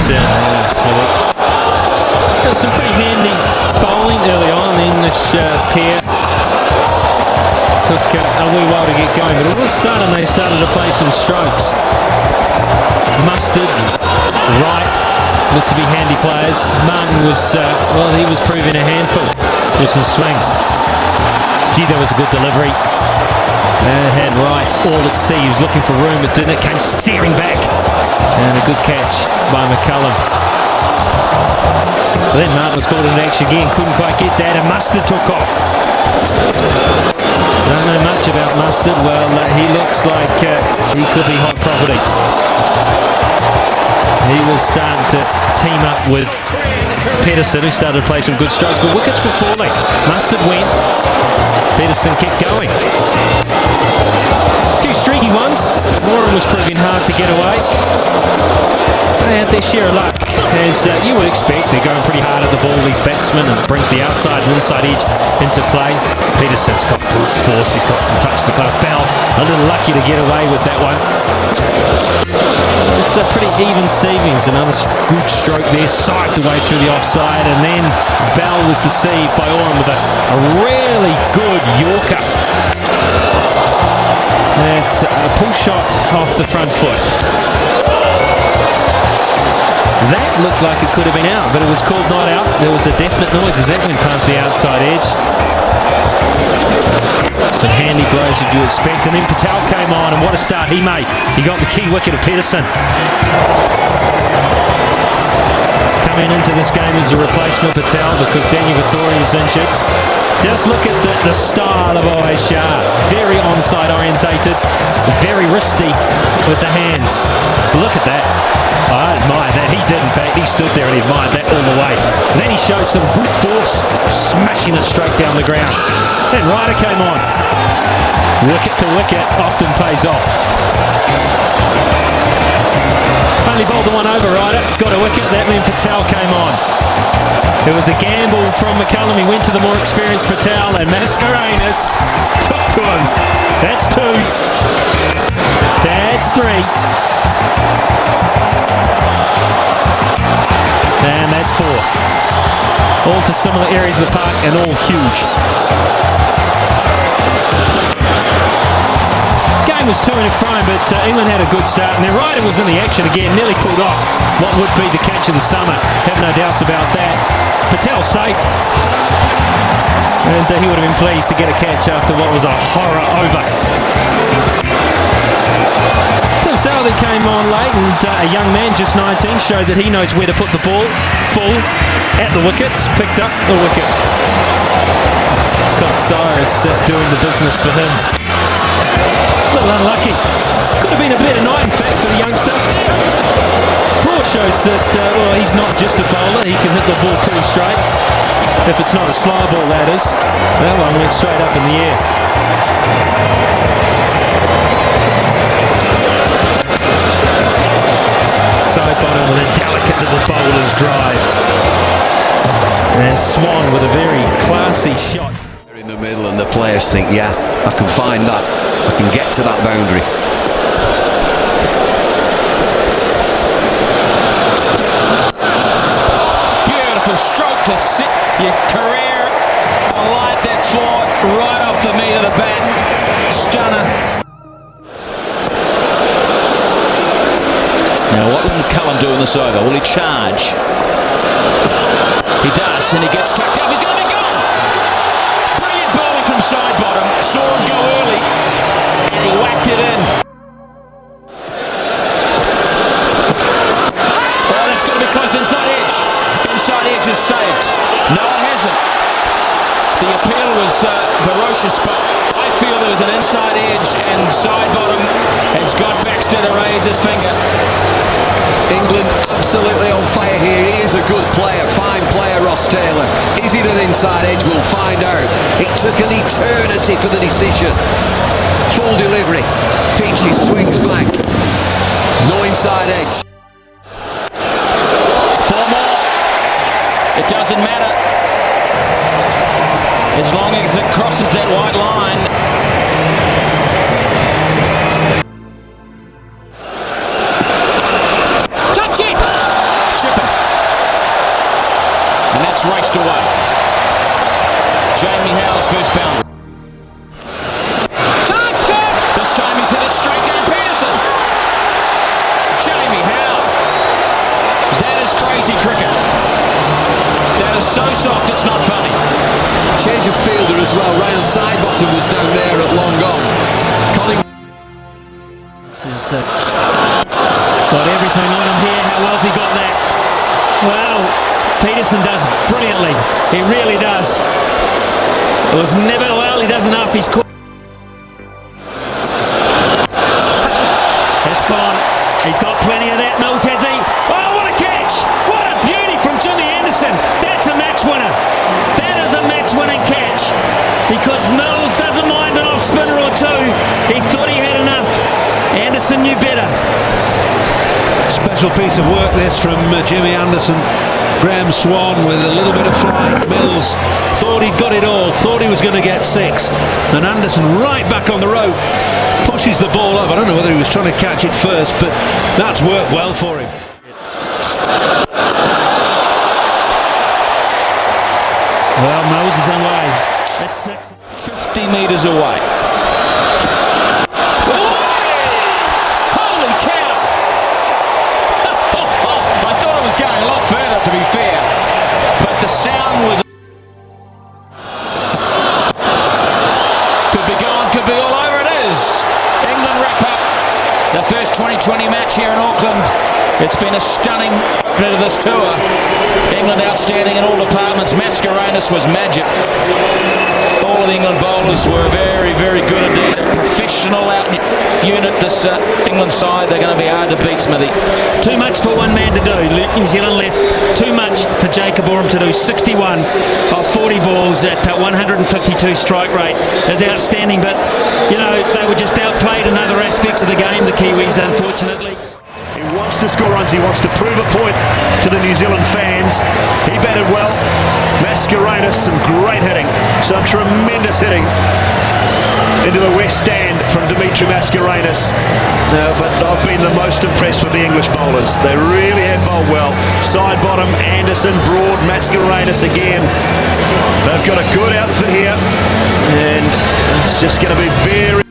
Got some pretty handy bowling early on in this pair. Took a wee while to get going, but all of a sudden they started to play some strokes. Mustard, Wright looked to be handy players. Martin was, well, he was proving a handful with some swing. Gee, that was a good delivery. And had Wright all at sea. He was looking for room, but didn't. It came searing back. And a good catch by McCullum. But then Martin was called into action again, couldn't quite get that, and Mustard took off. Don't know much about Mustard. Well, he looks like he could be hot property. He was starting to team up with Pedersen, who started to play some good strokes, but wickets were falling. Mustard went, Pedersen kept going. A few streaky ones. Warren was proving hard to get away. They had their share of luck, as you would expect. They're going pretty hard at the ball, these batsmen, and brings the outside and inside edge into play. Pedersen's got force, he's got some touch to class. Bell, a little lucky to get away with that one. It's a pretty even Stevens, another good stroke there, scythed away through the offside, and then Bell was deceived by Oram with a really good Yorker. That's a pull shot off the front foot. That looked like it could have been out, but it was called not out. There was a definite noise as that went past the outside edge. Some handy blows that you expect, and then Patel came on, and what a start he made. He got the key wicket of Pedersen. Coming into this game as a replacement Patel because Daniel Vittori is injured. Just look at the style of Oai Shah. Very onside orientated, very wristy with the hands. Look at that. I admire that. He did, in fact. He stood there and he admired that all the way. And then he showed some brute force, smashing it straight down the ground. Then Ryder came on. Wicket to wicket often pays off. Only bowled the one over, Ryder. Got a wicket. That meant Patel came on. It was a gamble from McCullum. He went to the more experienced Patel, and Mascarenas took to him. That's two. That's three. And that's four. All to similar areas of the park and all huge. Game was to and fro, but England had a good start, and then Ryder was in the action again, nearly pulled off what would be the catch of the summer. Have no doubts about that. Patel safe, and he would have been pleased to get a catch after what was a horror over. Tim Southey came on late, and a young man, just 19, showed that he knows where to put the ball full at the wickets, picked up the wicket. Scott Styres doing the business for him. A little unlucky. Could have been a better night, in fact, for the youngster. Broad shows that, well, he's not just a bowler, he can hit the ball pretty straight. If it's not a slow ball, that is. That one went straight up in the air. Side bottom with a delicate little bowler's drive. And Swan with a very classy shot. In the middle, and the players think, yeah, I can find that. I can get to that boundary. Beautiful stroke to sit your career on light that fought right off the meat of the bat. Stunner. Now what will McCullum do in this over? Will he charge? He does, and he gets tucked up. He's going to be gone. Brilliant bowling from side bottom. Saw him go early, and he whacked it in. Oh, that's got to be close. Inside edge. Inside edge is saved. No, it hasn't. The appeal was ferocious, but I feel there was an inside edge, and side bottom has got Baxter to raise his finger. England absolutely on fire here. He is a good player, fine player, Ross Taylor. Is it an inside edge? We'll find out. It took an eternity for the decision. Full delivery. Peachy swings back. No inside edge. Four more. It doesn't matter. As long as it crosses that white line. crazy cricket. That is so soft, it's not funny. Change of fielder as well. Ryan Sidebottom was down there at long on. This is got everything on him here. How well's he got that? Well, Peterson does brilliantly. He really does. It was never, well, he does enough. He's caught. It's gone. He's got plenty of that. Mills, has he? Oh, what a catch! What a beauty from Jimmy Anderson. That's a match winner. That is a match-winning catch. Because Mills doesn't mind an off-spinner or two. He thought he had enough. Anderson knew better. Special piece of work this from Jimmy Anderson. Graham Swan with a little bit of flying. Mills thought he'd got it all, thought he was going to get 6, and Anderson right back on the rope pushes the ball up. I don't know whether he was trying to catch it first, but that's worked well for him. Well, Mills is away. That's 6. 50 metres away. Holy cow! I thought it was going a lot further, to be fair, but the sound was... Could be gone, could be all over. It is. England wrap up the first 2020 match here in Auckland. It's been a stunning opener to this tour. England outstanding in all departments. Mascarenhas was magic. All of the England bowlers were very, very good indeed. A professional out unit, this England side. They're going to be hard to beat, Smithy. Too much for one man to do. New Zealand left. Too much for Jacob Oram to do. 61 of 40 balls at 152 strike rate is outstanding. But, you know, they were just outplayed in other aspects of the game, the Kiwis, unfortunately. He wants to score runs, he wants to prove a point to the New Zealand fans. He batted well. Mascarenhas, some great hitting, some tremendous hitting into the west stand from Dimitri Mascarenhas. No, but I've been the most impressed with the English bowlers. They really have bowled well. Sidebottom, Anderson, Broad, Mascarenhas again. They've got a good outfit here, and it's just going to be very